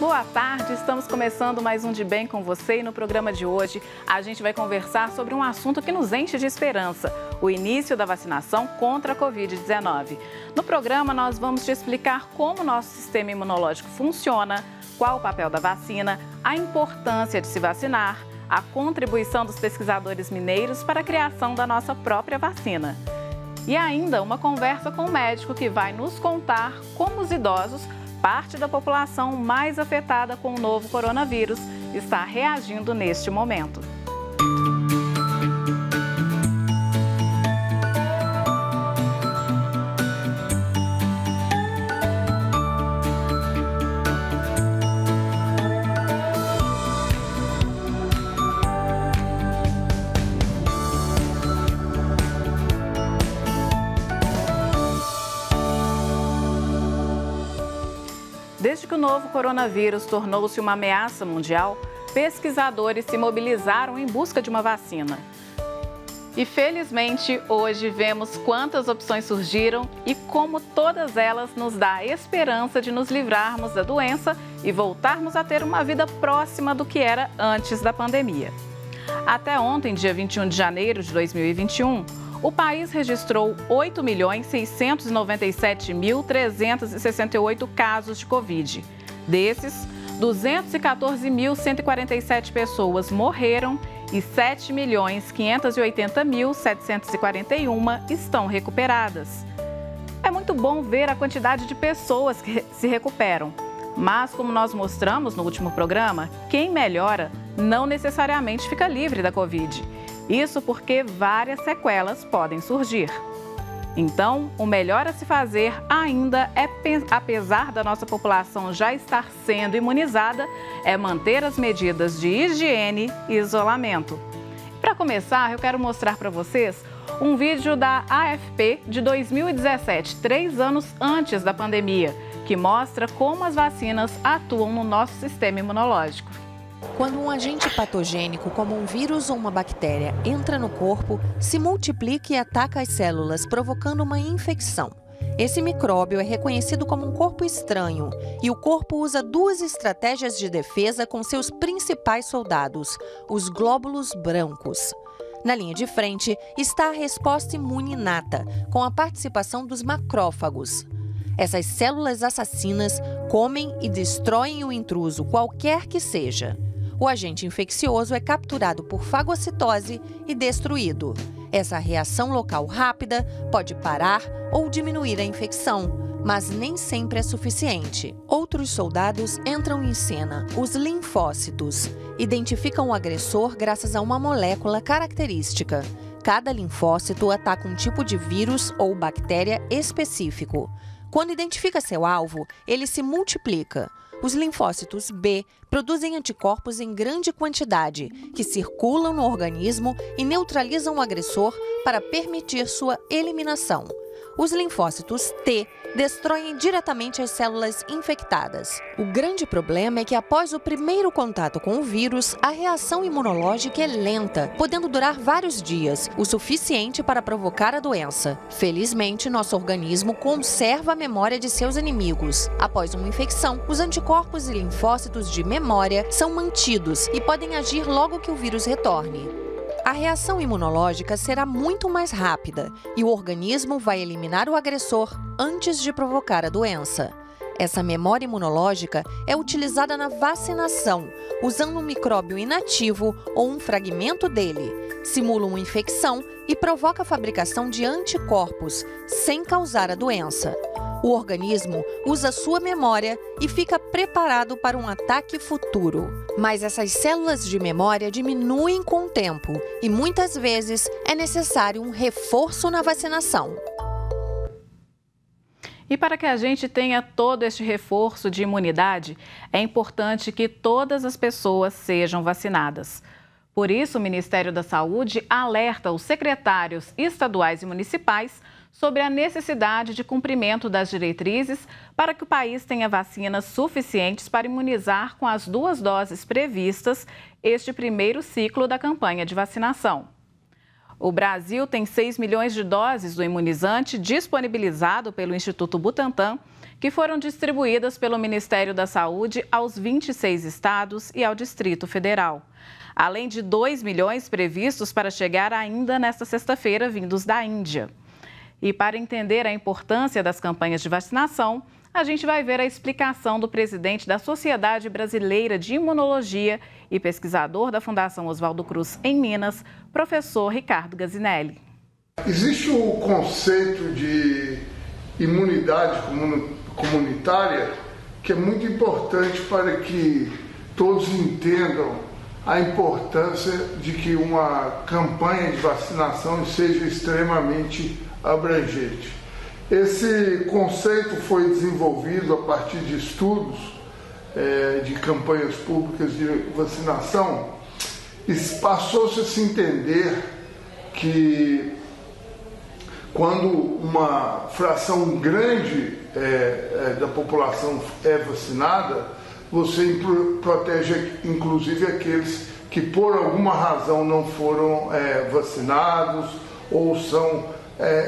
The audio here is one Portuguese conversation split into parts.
Boa tarde, estamos começando mais um De Bem com você e no programa de hoje a gente vai conversar sobre um assunto que nos enche de esperança, o início da vacinação contra a Covid-19. No programa nós vamos te explicar como o nosso sistema imunológico funciona, qual o papel da vacina, a importância de se vacinar, a contribuição dos pesquisadores mineiros para a criação da nossa própria vacina. E ainda uma conversa com o médico que vai nos contar como os idosos, parte da população mais afetada com o novo coronavírus, está reagindo neste momento. Desde que o novo coronavírus tornou-se uma ameaça mundial, pesquisadores se mobilizaram em busca de uma vacina. E felizmente, hoje vemos quantas opções surgiram e como todas elas nos dão a esperança de nos livrarmos da doença e voltarmos a ter uma vida próxima do que era antes da pandemia. Até ontem, dia 21 de janeiro de 2021, o país registrou 8.697.368 casos de Covid. Desses, 214.147 pessoas morreram e 7.580.741 estão recuperadas. É muito bom ver a quantidade de pessoas que se recuperam. Mas, como nós mostramos no último programa, quem melhora não necessariamente fica livre da Covid. Isso porque várias sequelas podem surgir. Então, o melhor a se fazer ainda é, apesar da nossa população já estar sendo imunizada, é manter as medidas de higiene e isolamento. Para começar, eu quero mostrar para vocês um vídeo da AFP de 2017, 3 anos antes da pandemia, que mostra como as vacinas atuam no nosso sistema imunológico. Quando um agente patogênico, como um vírus ou uma bactéria, entra no corpo, se multiplica e ataca as células, provocando uma infecção. Esse micróbio é reconhecido como um corpo estranho e o corpo usa 2 estratégias de defesa com seus principais soldados, os glóbulos brancos. Na linha de frente está a resposta imune inata, com a participação dos macrófagos. Essas células assassinas comem e destroem o intruso, qualquer que seja. O agente infeccioso é capturado por fagocitose e destruído. Essa reação local rápida pode parar ou diminuir a infecção, mas nem sempre é suficiente. Outros soldados entram em cena, os linfócitos. Identificam o agressor graças a uma molécula característica. Cada linfócito ataca um tipo de vírus ou bactéria específico. Quando identifica seu alvo, ele se multiplica. Os linfócitos B produzem anticorpos em grande quantidade, que circulam no organismo e neutralizam o agressor para permitir sua eliminação. Os linfócitos T destroem diretamente as células infectadas. O grande problema é que após o primeiro contato com o vírus, a reação imunológica é lenta, podendo durar vários dias, o suficiente para provocar a doença. Felizmente, nosso organismo conserva a memória de seus inimigos. Após uma infecção, os anticorpos e linfócitos de memória são mantidos e podem agir logo que o vírus retorne. A reação imunológica será muito mais rápida e o organismo vai eliminar o agressor antes de provocar a doença. Essa memória imunológica é utilizada na vacinação, usando um micróbio inativo ou um fragmento dele, simula uma infecção e provoca a fabricação de anticorpos, sem causar a doença. O organismo usa sua memória e fica preparado para um ataque futuro. Mas essas células de memória diminuem com o tempo e muitas vezes é necessário um reforço na vacinação. E para que a gente tenha todo este reforço de imunidade, é importante que todas as pessoas sejam vacinadas. Por isso, o Ministério da Saúde alerta os secretários estaduais e municipais sobre a necessidade de cumprimento das diretrizes para que o país tenha vacinas suficientes para imunizar com as 2 doses previstas este primeiro ciclo da campanha de vacinação. O Brasil tem 6 milhões de doses do imunizante disponibilizado pelo Instituto Butantan, que foram distribuídas pelo Ministério da Saúde aos 26 estados e ao Distrito Federal. Além de 2 milhões previstos para chegar ainda nesta sexta-feira, vindos da Índia. E para entender a importância das campanhas de vacinação, a gente vai ver a explicação do presidente da Sociedade Brasileira de Imunologia e pesquisador da Fundação Oswaldo Cruz em Minas, professor Ricardo Gazinelli. Existe o conceito de imunidade comunitária que é muito importante para que todos entendam a importância de que uma campanha de vacinação seja extremamente abrangente. Esse conceito foi desenvolvido a partir de estudos de campanhas públicas de vacinação e passou-se a se entender que quando uma fração grande da população é vacinada, você protege inclusive aqueles que por alguma razão não foram vacinados ou são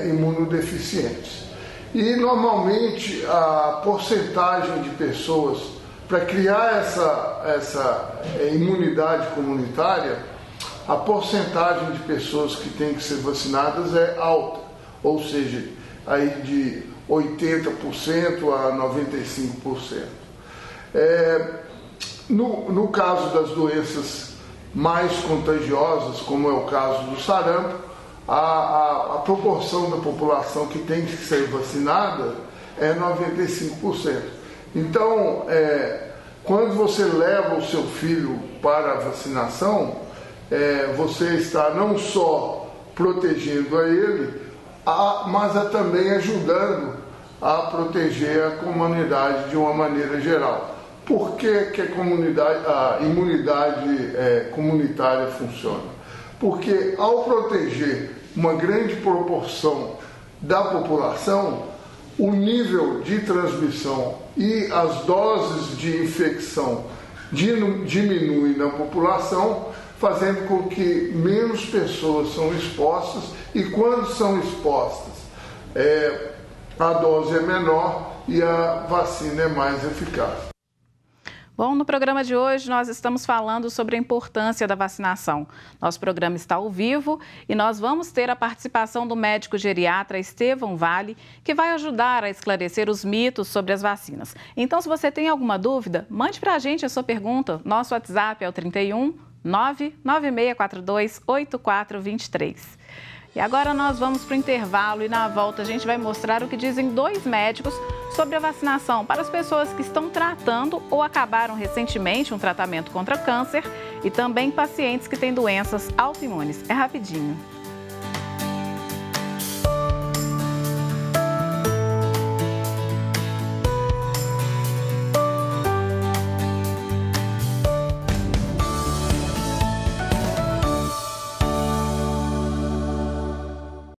imunodeficientes. E normalmente a porcentagem de pessoas para criar essa imunidade comunitária, a porcentagem de pessoas que têm que ser vacinadas é alta, ou seja, aí de 80% a 95%. No caso das doenças mais contagiosas, como é o caso do sarampo, a proporção da população que tem que ser vacinada é 95%. Então, quando você leva o seu filho para a vacinação, você está não só protegendo a ele, mas também ajudando a proteger a comunidade de uma maneira geral. Por que a imunidade comunitária funciona? Porque ao proteger uma grande proporção da população, o nível de transmissão e as doses de infecção diminuem na população, fazendo com que menos pessoas são expostas e quando são expostas, a dose é menor e a vacina é mais eficaz. Bom, no programa de hoje nós estamos falando sobre a importância da vacinação. Nosso programa está ao vivo e nós vamos ter a participação do médico geriatra Estevão Vale, que vai ajudar a esclarecer os mitos sobre as vacinas. Então, se você tem alguma dúvida, mande para a gente a sua pergunta. Nosso WhatsApp é o 31 99642 8423. E agora nós vamos para o intervalo e na volta a gente vai mostrar o que dizem 2 médicos sobre a vacinação para as pessoas que estão tratando ou acabaram recentemente um tratamento contra câncer e também pacientes que têm doenças autoimunes. É rapidinho.